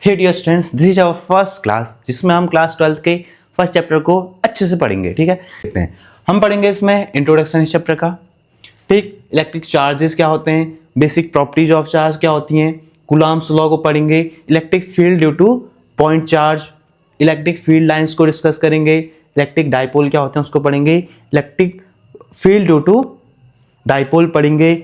Hey dear students, this is our first class जिसमें हम class 12th के first chapter को अच्छे से पढ़ेंगे। ठीक है, हम पढ़ेंगे इसमें इंट्रोडक्शन इस चैप्टर का। ठीक, इलेक्ट्रिक चार्जेस क्या होते हैं, बेसिक प्रॉपर्टीज ऑफ चार्ज क्या होती हैं, कूलॉम्स लॉ को पढ़ेंगे, electric field due to point charge, electric field lines को डिस्कस करेंगे, इलेक्ट्रिक डाइपोल क्या होते हैं उसको पढ़ेंगे, electric field due to dipole पढ़ेंगे,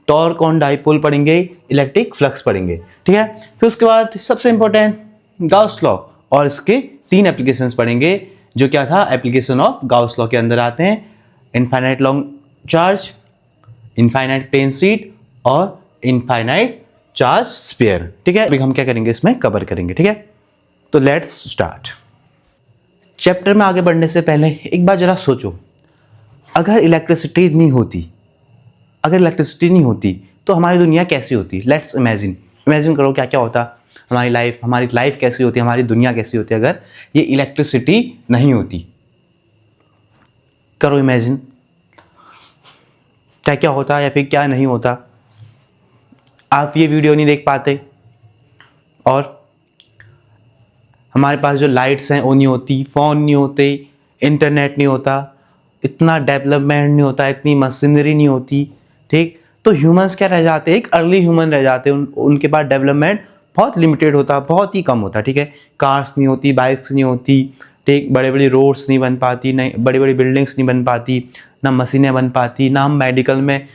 टॉर्क ऑन डाइपोल पढ़ेंगे, इलेक्ट्रिक फ्लक्स पढ़ेंगे। ठीक है, फिर उसके बाद सबसे इंपॉर्टेंट गाउस लॉ और इसके 3 एप्लीकेशंस पढ़ेंगे, जो क्या था एप्लीकेशन ऑफ गाउस लॉ के अंदर आते हैं infinite long charge, infinite plane sheet और इनफाइनाइट चार्ज स्फीयर। ठीक है, अभी हम क्या करेंगे इसमें कवर करेंगे। ठीक है, तो लेट्स स्टार्ट। चैप्टर में आगे बढ़ने से पहले एक बार जरा सोचो, अगर इलेक्ट्रिसिटी नहीं होती तो हमारी दुनिया कैसी होती। लेट्स इमेजिन करो क्या क्या होता, हमारी लाइफ कैसी होती, हमारी दुनिया कैसी होती अगर ये इलेक्ट्रिसिटी नहीं होती। करो इमेजिन, क्या क्या होता या फिर क्या नहीं होता। आप ये वीडियो नहीं देख पाते और हमारे पास जो लाइट्स हैं वो नहीं होती, फ़ोन नहीं होते, इंटरनेट नहीं होता, इतना डेवलपमेंट नहीं होता, इतनी मशीनरी नहीं होती। ठीक, तो ह्यूमंस क्या रह जाते, एक अर्ली ह्यूमन रह जाते, उनके पास डेवलपमेंट बहुत लिमिटेड होता, बहुत ही कम होता। ठीक है, कार्स नहीं होती, बाइक्स नहीं होती, ठीक, बड़े बड़ी रोड्स नहीं बन पाती, नहीं बड़ी बड़ी बिल्डिंग्स नहीं बन पाती, ना मशीनें बन पाती, ना हम मेडिकल में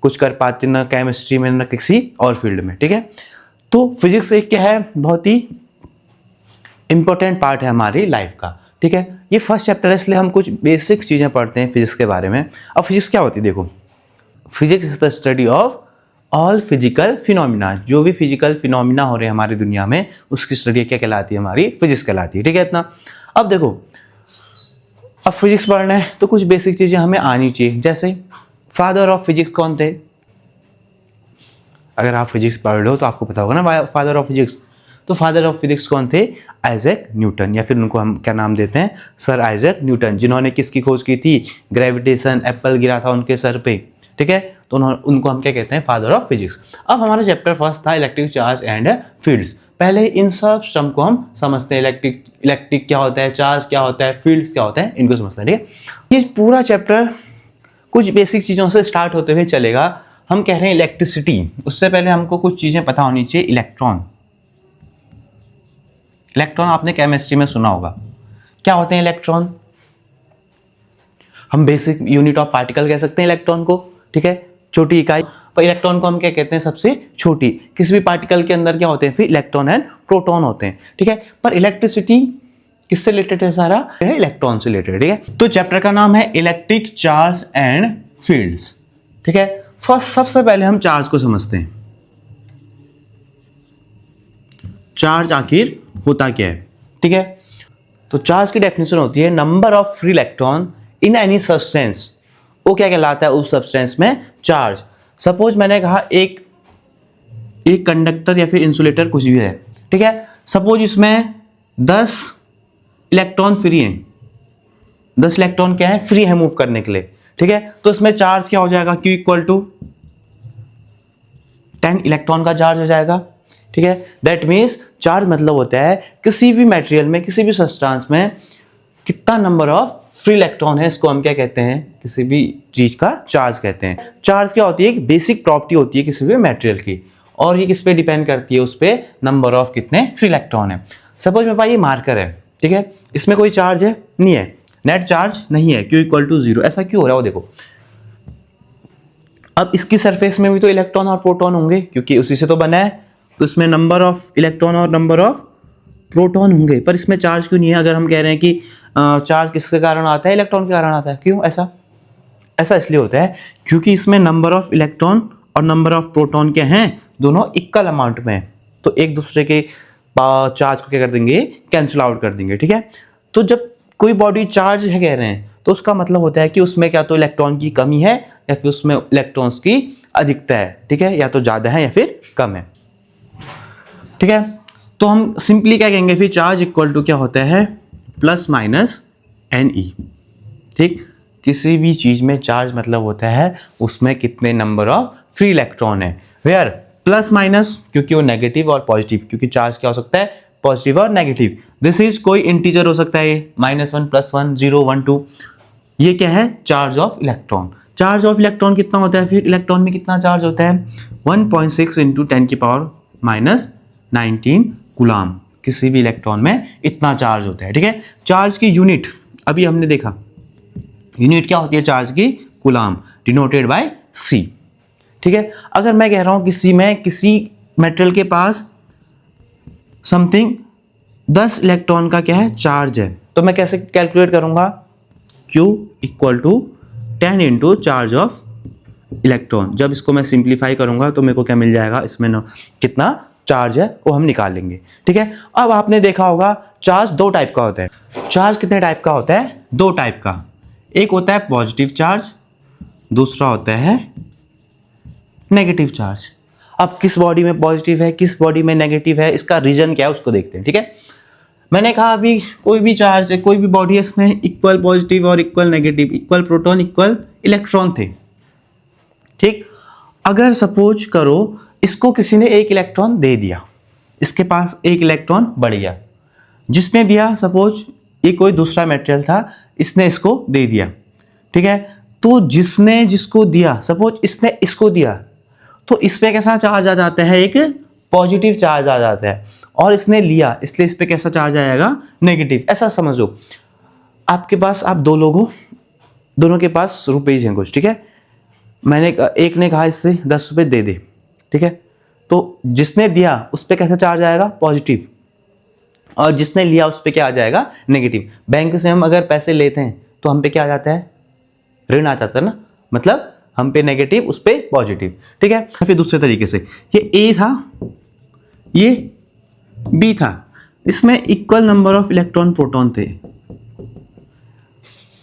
कुछ कर पाते, ना केमिस्ट्री में, ना किसी और फील्ड में। ठीक है, तो फिजिक्स एक क्या है, बहुत ही इंपॉर्टेंट पार्ट है हमारी लाइफ का। ठीक है, ये फर्स्ट चैप्टर है इसलिए हम कुछ बेसिक चीज़ें पढ़ते हैं फिजिक्स के बारे में। अब फिजिक्स क्या होती है, देखो, physics is the study of all physical phenomena. जो भी फिजिकल फिनोमिना हो रहे हैं हमारी दुनिया में उसकी स्टडी क्या कहलाती है, हमारी फिजिक्स कहलाती है। ठीक है, इतना। अब देखो, अब फिजिक्स पढ़ना है तो कुछ बेसिक चीज़ें हमें आनी चाहिए। जैसे फादर ऑफ फिजिक्स कौन थे, अगर आप फिजिक्स पढ़ रहे हो तो आपको पता होगा ना फादर ऑफ फिजिक्स। तो फादर ऑफ फिजिक्स कौन थे, आइजैक न्यूटन, या फिर उनको हम क्या नाम देते हैं, सर आइजैक न्यूटन, जिन्होंने किसकी खोज की थी, ग्रेविटेशन, एप्पल गिरा था उनके सर पे। ठीक है, तो उनको हम क्या कहते हैं, फादर ऑफ फिजिक्स। अब हमारा चैप्टर फर्स्ट था इलेक्ट्रिक चार्ज एंड फील्ड्स। पहले इन सब टर्म को हम समझते हैं, इलेक्ट्रिक क्या होता है, चार्ज क्या होता है, फील्ड्स क्या होता है, इनको समझते हैं। ठीक है, ये पूरा चैप्टर कुछ बेसिक चीज़ों से स्टार्ट होते हुए चलेगा। हम कह रहे हैं इलेक्ट्रिसिटी, उससे पहले हमको कुछ चीज़ें पता होनी चाहिए। इलेक्ट्रॉन आपने केमिस्ट्री में सुना होगा, क्या होते हैं इलेक्ट्रॉन, हम बेसिक यूनिट ऑफ पार्टिकल कह सकते हैं इलेक्ट्रॉन को। ठीक है, छोटी इकाई, पर इलेक्ट्रॉन को हम क्या कहते हैं, सबसे छोटी। किसी भी पार्टिकल के अंदर क्या होते हैं, फिर इलेक्ट्रॉन एंड प्रोटॉन होते हैं। ठीक है, पर इलेक्ट्रिसिटी किससे रिलेटेड है, सारा इलेक्ट्रॉन से रिलेटेड। ठीक है, तो चैप्टर का नाम है इलेक्ट्रिक चार्ज एंड फील्ड्स। ठीक है, फर्स्ट सबसे पहले हम चार्ज को समझते हैं। चार्ज आखिर होता क्या है। ठीक है, तो चार्ज की डेफिनेशन होती है number of free electron in any substance. वो क्या कहलाता है उस सब्सटेंस में, चार्ज। सपोज मैंने कहा एक कंडक्टर या फिर इंसुलेटर कुछ भी है। ठीक है, सपोज इसमें 10 इलेक्ट्रॉन फ्री हैं, 10 इलेक्ट्रॉन क्या है, फ्री है मूव करने के लिए। ठीक है, तो इसमें चार्ज क्या हो जाएगा, Q इक्वल टू 10 इलेक्ट्रॉन का चार्ज हो जाएगा। ठीक है, दैट मीन्स चार्ज मतलब होता है किसी भी मटेरियल में, किसी भी सब्सटेंस में कितना नंबर ऑफ फ्री इलेक्ट्रॉन है, इसको हम क्या कहते हैं, किसी भी चीज का चार्ज कहते हैं। चार्ज क्या होती है, एक बेसिक प्रॉपर्टी होती है किसी भी मटेरियल की, और ये किस पे डिपेंड करती है, उस पे नंबर ऑफ कितने फ्री इलेक्ट्रॉन है। सपोज मेरे पास ये मार्कर है, ठीक है, इसमें कोई चार्ज है नहीं है, नेट चार्ज नहीं है, Q इक्वल टू 0। ऐसा क्यों हो रहा है वो देखो। अब इसकी सरफेस में भी तो इलेक्ट्रॉन और प्रोटॉन होंगे, क्योंकि उसी से तो बना है, तो इसमें नंबर ऑफ इलेक्ट्रॉन और नंबर ऑफ प्रोटॉन होंगे, पर इसमें चार्ज क्यों नहीं है। अगर हम कह रहे हैं कि चार्ज किसके कारण आता है, इलेक्ट्रॉन के कारण आता है। क्यों ऐसा इसलिए होता है क्योंकि इसमें नंबर ऑफ इलेक्ट्रॉन और नंबर ऑफ प्रोटॉन क्या हैं, दोनों इक्वल अमाउंट में, तो एक दूसरे के चार्ज को क्या कर देंगे, कैंसिल आउट कर देंगे। ठीक है, तो जब कोई बॉडी चार्ज है कह रहे हैं तो उसका मतलब होता है कि उसमें क्या तो इलेक्ट्रॉन की कमी है या फिर उसमें इलेक्ट्रॉन्स की अधिकता है। ठीक है, या तो ज़्यादा है या फिर कम है। ठीक है, तो हम सिंपली क्या कहेंगे, फिर चार्ज इक्वल टू क्या होता है, प्लस माइनस NE। ठीक, किसी भी चीज में चार्ज मतलब होता है उसमें कितने नंबर ऑफ फ्री इलेक्ट्रॉन है। वेयर प्लस माइनस, क्योंकि वो नेगेटिव और पॉजिटिव, क्योंकि चार्ज क्या हो सकता है, पॉजिटिव और नेगेटिव। दिस इज कोई इंटीजर हो सकता है, -1 +1 0 1 2। ये क्या है? Charge of electron. Charge of electron कितना होता है? फिर इलेक्ट्रॉन में कितना चार्ज होता है? 1.6 इंटू 10⁻⁻19 कूलाम। किसी भी इलेक्ट्रॉन में इतना चार्ज होता है, ठीक है। चार्ज की यूनिट अभी हमने देखा, यूनिट क्या होती है चार्ज की? कूलाम, डिनोटेड बाय C, ठीक है। अगर मैं कह रहा हूं किसी मेटेरियल के पास समथिंग 10 इलेक्ट्रॉन का क्या है? चार्ज है, तो मैं कैसे कैलकुलेट करूंगा? Q equal to 10 into charge of electron. जब इसको मैं सिंप्लीफाई करूंगा तो मेरे को क्या मिल जाएगा? इसमें कितना चार्ज है वो हम निकाल लेंगे, ठीक है। अब आपने देखा होगा चार्ज दो टाइप का होता है। चार्ज कितने टाइप का होता है? दो टाइप का। एक होता है पॉजिटिव चार्ज, दूसरा होता है नेगेटिव चार्ज। अब किस बॉडी में पॉजिटिव है, किस बॉडी में नेगेटिव है, इसका रीजन क्या है उसको देखते हैं, ठीक है। मैंने कहा अभी कोई भी चार्ज है, कोई भी बॉडी है, इसमें इक्वल पॉजिटिव और equal negative, equal proton equal electron थे, ठीक। अगर सपोज करो इसको किसी ने एक इलेक्ट्रॉन दे दिया, इसके पास एक इलेक्ट्रॉन बढ़ गया, जिसने दिया सपोज ये कोई दूसरा मटेरियल था, इसने इसको दे दिया, ठीक है। तो जिसने जिसको दिया, सपोज इसने इसको दिया, तो इस पे कैसा चार्ज आ जाता है? एक पॉजिटिव चार्ज आ जाता है। और इसने लिया इसलिए इस पे कैसा चार्ज आएगा? नेगेटिव। ऐसा समझो आपके पास, आप दो लोग हो, दोनों के पास रुपये हैं कुछ, ठीक है। मैंने एक ने कहा इससे 10 रुपये दे दे, ठीक है। तो जिसने दिया उस पर कैसा चार्ज आएगा? पॉजिटिव। और जिसने लिया उस पर क्या आ जाएगा? नेगेटिव। बैंक से हम अगर पैसे लेते हैं तो हम पे क्या आ जाता है? ऋण आ जाता है ना, मतलब हम पे नेगेटिव उस पे पॉजिटिव, ठीक है। फिर दूसरे तरीके से ये ए था, ये बी था, इसमें equal number of electron proton थे,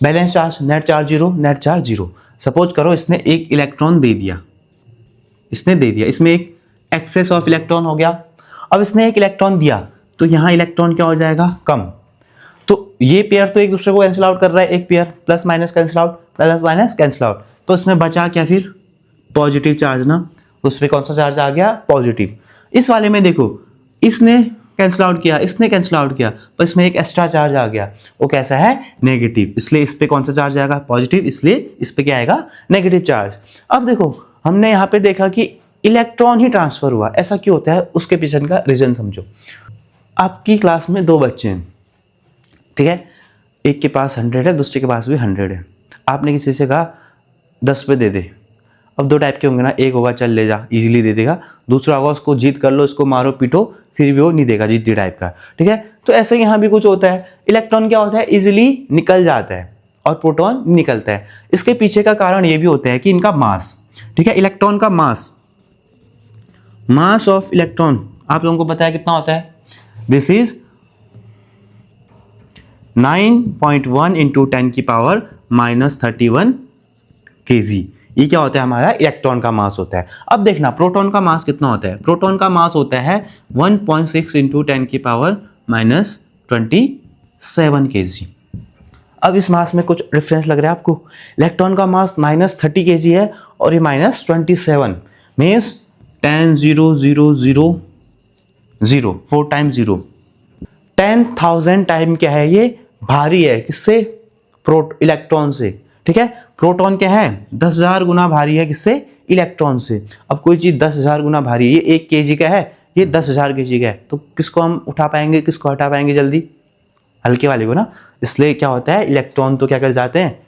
balance charge, net charge 0, net charge 0। Suppose करो इसने एक इलेक्ट्रॉन दे दिया, इसने दे दिया, इसमें एक एक्सेस ऑफ इलेक्ट्रॉन हो गया। अब इसने एक इलेक्ट्रॉन दिया तो यहां इलेक्ट्रॉन क्या हो जाएगा? कम। तो ये पेयर तो एक दूसरे को कैंसिल आउट कर रहा है, एक pair plus minus cancel out, plus minus cancel out. तो इसमें बचा क्या फिर? पॉजिटिव चार्ज ना, उस पर कौन सा चार्ज आ गया? पॉजिटिव। इस वाले में देखो इसने कैंसिल आउट किया, इसने कैंसिल आउट किया, पर इसमें एक एक्स्ट्रा चार्ज आ गया, वो कैसा है? नेगेटिव। इसलिए इस पे कौन सा चार्ज आएगा? पॉजिटिव। इसलिए इस पे क्या आएगा? Negative charge. अब देखो हमने यहाँ पे देखा कि इलेक्ट्रॉन ही ट्रांसफर हुआ, ऐसा क्यों होता है? उसके पीछे का रीजन समझो। आपकी क्लास में दो बच्चे हैं, ठीक है, एक के पास 100 है, दूसरे के पास भी 100 है। आपने किसी से कहा 10 रुपये दे दे। अब दो टाइप के होंगे ना, एक होगा चल ले जा, इजीली दे देगा, दूसरा होगा उसको जीत कर लो, इसको मारो पीटो, फिर भी वो नहीं देगा, जीती टाइप का, ठीक है। तो ऐसे यहाँ भी कुछ होता है। इलेक्ट्रॉन क्या होता है? इजीली निकल जाता है और प्रोटॉन निकलता है। इसके पीछे का कारण ये भी होता है कि इनका मास, ठीक है, इलेक्ट्रॉन का मास ऑफ इलेक्ट्रॉन आप लोगों को पता है कितना होता है? This is 9.1 into 10⁻⁻31 kg। ये क्या होता है? हमारा इलेक्ट्रॉन का मास होता है। अब देखना प्रोटॉन का मास कितना होता है? प्रोटॉन का मास होता है 1.6 इंटू 10⁻⁻27 kg। अब इस मास में कुछ डिफरेंस लग रहा है आपको? इलेक्ट्रॉन का मास -30 kg है और ये -27 मीन्स 10 0 0 0 0 4 टाइम 0, 10,000 टाइम क्या है? ये भारी है। किससे? इलेक्ट्रॉन से, ठीक है। प्रोटॉन क्या है? 10,000 गुना भारी है। किससे? इलेक्ट्रॉन से। अब कोई चीज़ 10,000 गुना भारी है, ये 1 kg का है, ये 10,000 kg का है, तो किसको हम उठा पाएंगे, किसको हटा पाएंगे जल्दी? हल्के वाले को ना। इसलिए क्या होता है? इलेक्ट्रॉन तो क्या कर जाते हैं?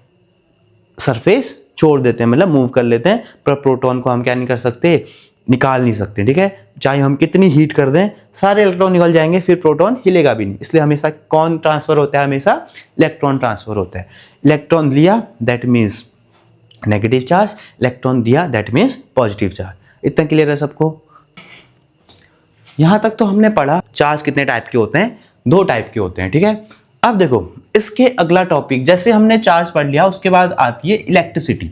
सरफेस छोड़ देते हैं, मतलब मूव कर लेते हैं, पर प्रोटॉन को हम क्या नहीं कर सकते? निकाल नहीं सकते, ठीक है। चाहे हम कितनी हीट कर दें, सारे इलेक्ट्रॉन निकल जाएंगे, फिर प्रोटॉन हिलेगा भी नहीं। इसलिए हमेशा कौन ट्रांसफर होता है? हमेशा इलेक्ट्रॉन ट्रांसफर होता है। इलेक्ट्रॉन लिया that means negative charge, electron दिया दैट मीन्स पॉजिटिव चार्ज। इतना क्लियर है सबको? यहां तक तो हमने पढ़ा चार्ज कितने टाइप के होते हैं, 2 टाइप के होते हैं, ठीक है। अब देखो इसके अगला टॉपिक, जैसे हमने चार्ज पढ़ लिया उसके बाद आती है इलेक्ट्रिसिटी,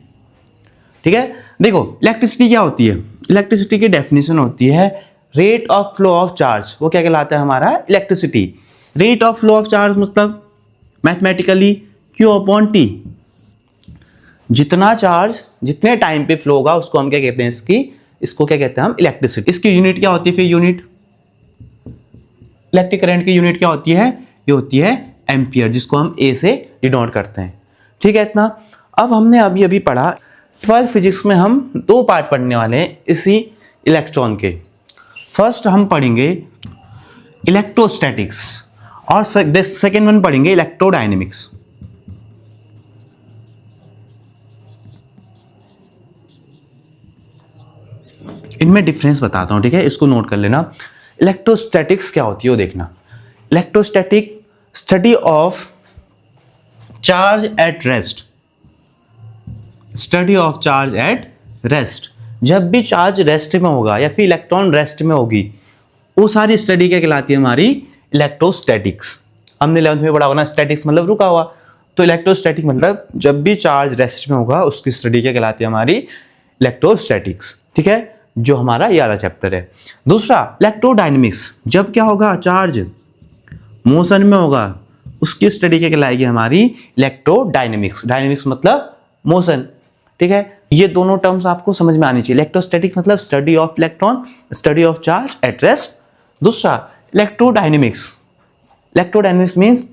ठीक है। देखो इलेक्ट्रिसिटी क्या होती है? इलेक्ट्रिसिटी की डेफिनेशन होती है rate of flow of charge. वो क्या कहलाता है? हमारा electricity. Rate of flow of charge मतलब मैथमेटिकली Q/T। जितना चार्ज जितने टाइम पे फ्लो होगा उसको हम क्या कहते हैं? इसको क्या कहते हैं हम? इलेक्ट्रिसिटी। इसकी यूनिट क्या होती है फिर? यूनिट इलेक्ट्रिक करंट की यूनिट क्या होती है? ये होती है एम्पियर, जिसको हम ए से डिनोट करते हैं। ठीक है इतना। अब हमने अभी अभी पढ़ा 12 फिजिक्स में हम 2 पार्ट पढ़ने वाले हैं इसी इलेक्ट्रॉन के। फर्स्ट हम पढ़ेंगे इलेक्ट्रोस्टैटिक्स और सेकेंड वन पढ़ेंगे इलेक्ट्रोडायनेमिक्स। इनमें डिफरेंस बताता हूं, ठीक है, इसको नोट कर लेना। इलेक्ट्रोस्टैटिक्स क्या होती है वो देखना। Electrostatic study of charge at rest, study of charge at rest. जब भी चार्ज रेस्ट में होगा या फिर इलेक्ट्रॉन रेस्ट में होगी, वो सारी स्टडी क्या कहलाती है? हमारी इलेक्ट्रोस्टैटिक्स। हमने 11th में पढ़ा होगा ना, स्टैटिक्स मतलब रुका हुआ, तो इलेक्ट्रोस्टैटिक मतलब जब भी चार्ज रेस्ट में होगा उसकी स्टडी क्या कहलाती है? हमारी इलेक्ट्रोस्टैटिक्स। ठीक है, जो हमारा ये वाला चैप्टर है। दूसरा इलेक्ट्रोडायनेमिक्स, जब क्या होगा? चार्ज मोशन में होगा, उसकी स्टडी क्या कहलाएगी? हमारी इलेक्ट्रोडायनेमिक्स। डायनेमिक्स मतलब मोशन। ठीक है, ये दोनों टर्म्स आपको समझ में आनी चाहिए। इलेक्ट्रोस्टैटिक मतलब study of electron, study of charge at rest. दूसरा electrodynamics, electrodynamics means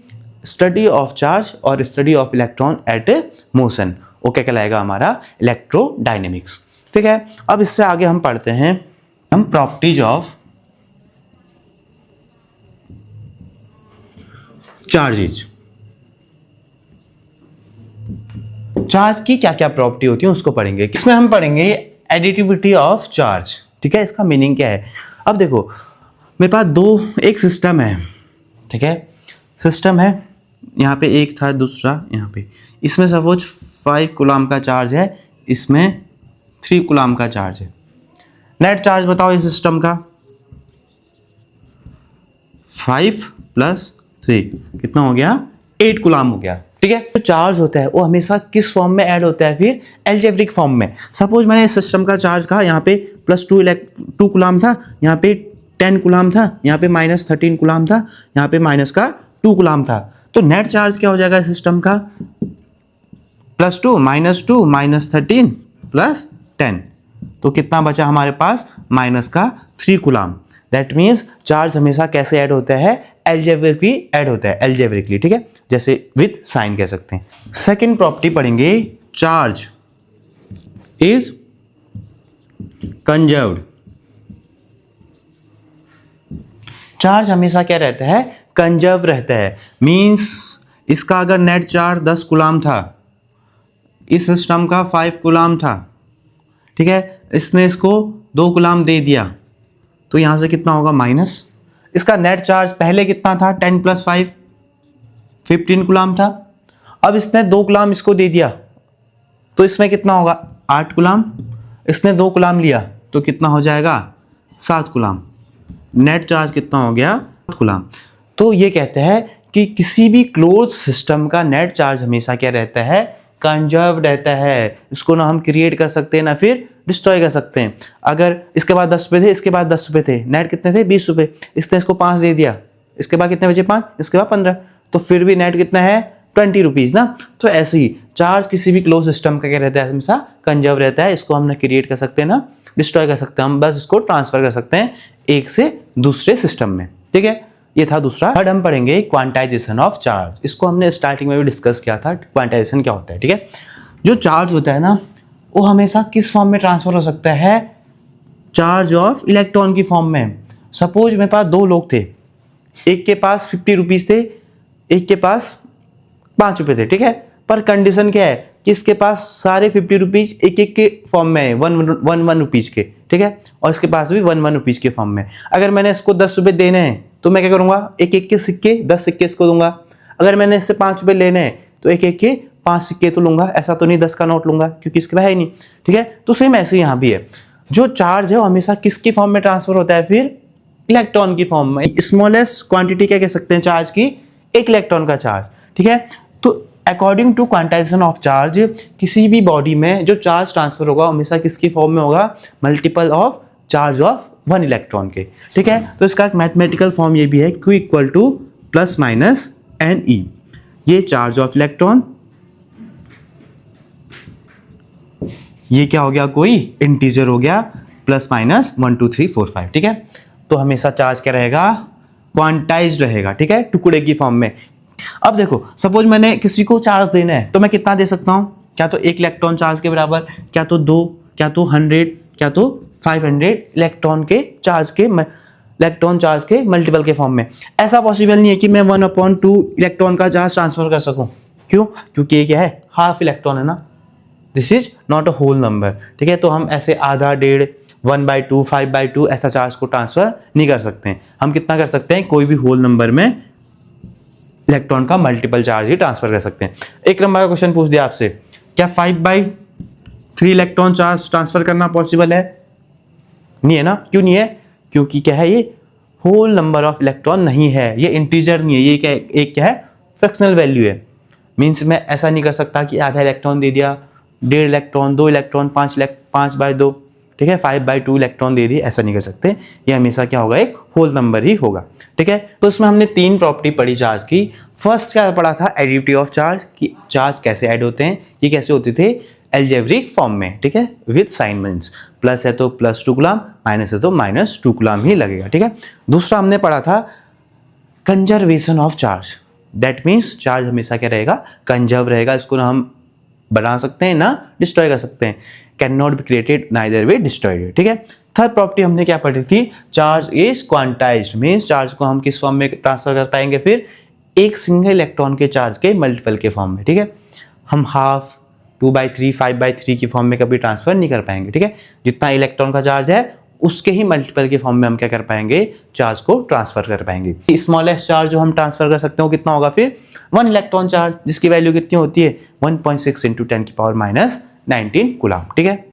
study of charge और study of electron at motion. वो क्या कहलाएगा? हमारा इलेक्ट्रोडायनेमिक्स। ठीक है, अब इससे आगे हम पढ़ते हैं हम प्रॉपर्टीज ऑफ चार्जेज। चार्ज की क्या क्या प्रॉपर्टी होती है उसको पढ़ेंगे। इसमें हम पढ़ेंगे एडिटिविटी ऑफ चार्ज। ठीक है, इसका मीनिंग क्या है? अब देखो मेरे पास एक सिस्टम है। ठीक है, सिस्टम है, यहाँ पे एक था, दूसरा यहाँ पे। इसमें सपोज 5 कूलम का चार्ज है, इसमें 3 कूलम का चार्ज है। नेट चार्ज बताओ इस सिस्टम का। 5 + 3 कितना हो गया? 8 कूलम हो गया। ठीक है, तो चार्ज होता है वो हमेशा किस फॉर्म में ऐड होता है? फिर एल्जेब्रिक फॉर्म में। सपोज मैंने इस सिस्टम का चार्ज कहा, यहाँ पे +2 कूलम था, यहाँ पे 10 कूलम था, यहाँ पे -13 कूलम था, यहाँ पे -2 कूलम था। तो नेट चार्ज क्या हो जाएगा सिस्टम का? +2 -2 -13 + 10, तो कितना बचा हमारे पास? -3 कूलम। दैट मीन्स चार्ज हमेशा कैसे ऐड होता है? एल्जेब्रिकली ऐड होता है, एल्जेब्रिकली। ठीक है, जैसे विद साइन कह सकते हैं। सेकेंड प्रॉपर्टी पढ़ेंगे, चार्ज इज कंजर्व्ड। चार्ज हमेशा क्या रहता है? कंजर्व रहता है। मीन्स इसका अगर नेट चार्ज 10 कूलम था, इस सिस्टम का 5 कूलम था, ठीक है, इसने इसको 2 कूलम दे दिया, तो यहां से कितना होगा? माइनस। इसका नेट चार्ज पहले कितना था? 10 + 5 15 कूलम था। अब इसने 2 कूलम इसको दे दिया, तो इसमें कितना होगा? 8 कूलम। इसने 2 कूलम लिया तो कितना हो जाएगा? 7 कूलम। नेट चार्ज कितना हो गया? 7 कूलम। तो ये कहते हैं कि किसी भी क्लोज सिस्टम का नेट चार्ज हमेशा क्या रहता है? कंजर्व रहता है। इसको ना हम क्रिएट कर सकते हैं ना फिर डिस्ट्रॉय कर सकते हैं। अगर इसके बाद 10 रुपये थे, इसके बाद 10 रुपये थे, नेट कितने थे? 20 रुपये। इसने इसको 5 दे दिया, इसके बाद कितने बचे? 5, इसके बाद 15, तो फिर भी नेट कितना है? 20 रुपीज़ ना। तो ऐसे ही चार्ज किसी भी क्लोज सिस्टम का क्या रहता है? हमेशा कंजर्व रहता है। इसको हम ना क्रिएट कर सकते हैं ना डिस्ट्रॉय कर सकते हैं, हम बस इसको ट्रांसफर कर सकते हैं एक से दूसरे सिस्टम में। ठीक है, ये था दूसरा। थर्ड हम पढ़ेंगे क्वांटाइजेशन ऑफ चार्ज। इसको हमने स्टार्टिंग में भी डिस्कस किया था, क्वांटाइजेशन क्या होता है। ठीक है, जो चार्ज होता है ना वो हमेशा किस फॉर्म में ट्रांसफर हो सकता है? चार्ज ऑफ इलेक्ट्रॉन की फॉर्म में। सपोज मेरे पास 2 लोग थे, एक के पास 50 रुपीज़ थे, एक के पास 5 रुपये थे। ठीक है, पर कंडीशन क्या है कि इसके पास सारे 50 रुपीज़ एक एक के फॉर्म में है, 1 रुपीज़ के। ठीक है, और इसके पास भी 1 रुपीज़ के फॉर्म में। अगर मैंने इसको 10 रुपये देने हैं तो मैं क्या करूँगा? एक एक के सिक्के 10 सिक्के इसको दूंगा। अगर मैंने इससे 5 रुपये लेने हैं तो एक एक के 5 सिक्के तो लूंगा, ऐसा तो नहीं 10 का नोट लूंगा क्योंकि इसके पास है ही नहीं। ठीक है, तो सेम ऐसे यहाँ भी है। जो चार्ज है वो हमेशा किसकी फॉर्म में ट्रांसफर होता है? फिर इलेक्ट्रॉन की फॉर्म में। स्मॉलेस्ट क्वांटिटी क्या कह सकते हैं चार्ज की? 1 इलेक्ट्रॉन का चार्ज। ठीक है, तो according to quantization of charge, किसी भी बॉडी में जो चार्ज ट्रांसफर होगा हमेशा किसकी फॉर्म में होगा? Multiple of charge of 1 electron के। ठीक है, तो इसका एक मैथमेटिकल फॉर्म ये भी है, Q = + NE। ये चार्ज ऑफ इलेक्ट्रॉन, ये क्या हो गया? कोई इंटीजर हो गया, +- 1 2 3 4 5। ठीक है, तो हमेशा चार्ज क्या रहेगा? क्वांटाइज्ड रहेगा, ठीक है, टुकड़े की फॉर्म में। अब देखो सपोज मैंने किसी को चार्ज देना है तो मैं कितना दे सकता हूँ, क्या तो 1 इलेक्ट्रॉन चार्ज के बराबर, क्या तो 2, क्या तो 100, क्या तो 500 इलेक्ट्रॉन चार्ज के मल्टीपल के फॉर्म में। ऐसा पॉसिबल नहीं है कि मैं 1/2 इलेक्ट्रॉन का चार्ज ट्रांसफर कर सकूं। क्यों? क्योंकि ये क्या है, हाफ इलेक्ट्रॉन है ना, this is not a whole number, ठीक है। तो हम ऐसे आधा, डेढ़, 1/2, 5/2 ऐसा चार्ज को ट्रांसफर नहीं कर सकते हैं। हम कितना कर सकते हैं, कोई भी होल नंबर में इलेक्ट्रॉन का मल्टीपल चार्ज ही ट्रांसफर कर सकते हैं। एक नंबर का क्वेश्चन पूछ दिया आपसे, क्या 5/3 इलेक्ट्रॉन चार्ज ट्रांसफर करना पॉसिबल है? नहीं है ना। क्यों नहीं है? क्योंकि क्या है, ये होल नंबर ऑफ इलेक्ट्रॉन नहीं है, ये इंटीजर नहीं है, ये क्या एक क्या है, फ्रैक्शनल वैल्यू है। मीन्स मैं ऐसा नहीं कर सकता कि आधा इलेक्ट्रॉन दे दिया, 1.5 इलेक्ट्रॉन, 2 इलेक्ट्रॉन, 5/2, ठीक है, 5/2 इलेक्ट्रॉन दे दिए, ऐसा नहीं कर सकते। ये हमेशा क्या होगा, एक होल नंबर ही होगा, ठीक है। तो इसमें हमने 3 प्रॉपर्टी पढ़ी चार्ज की। फर्स्ट क्या पढ़ा था, एडिटिविटी ऑफ चार्ज, कि चार्ज कैसे ऐड होते हैं, ये कैसे होते थे, एल्जेब्रिक फॉर्म में, ठीक है, विद साइन, मीन्स प्लस है तो +2 कूलम, माइनस है तो -2 कूलम ही लगेगा, ठीक है। दूसरा हमने पढ़ा था conservation of charge, that means charge हमेशा क्या रहेगा, कंजर्व रहेगा, इसको ना हम बना सकते हैं ना डिस्ट्रॉय कर सकते हैं, can not be created neither be destroyed, ठीक है। थर्ड प्रॉपर्टी हमने क्या पढ़ी थी, charge is quantized, means charge को हम किस फॉर्म में ट्रांसफर कर पाएंगे, फिर एक सिंगल इलेक्ट्रॉन के चार्ज के मल्टीपल के फॉर्म में, ठीक है। हम हाफ, 2/3, 5/3 की फॉर्म में कभी ट्रांसफर नहीं कर पाएंगे, ठीक है। जितना इलेक्ट्रॉन का चार्ज है उसके ही मल्टीपल के फॉर्म में हम क्या कर पाएंगे, चार्ज को ट्रांसफर कर पाएंगे। स्मॉलेस्ट चार्ज जो हम ट्रांसफर कर सकते हो कितना होगा, फिर 1 इलेक्ट्रॉन चार्ज, जिसकी वैल्यू कितनी होती है, 1.6 × 10⁻⁹ कूलम, ठीक है।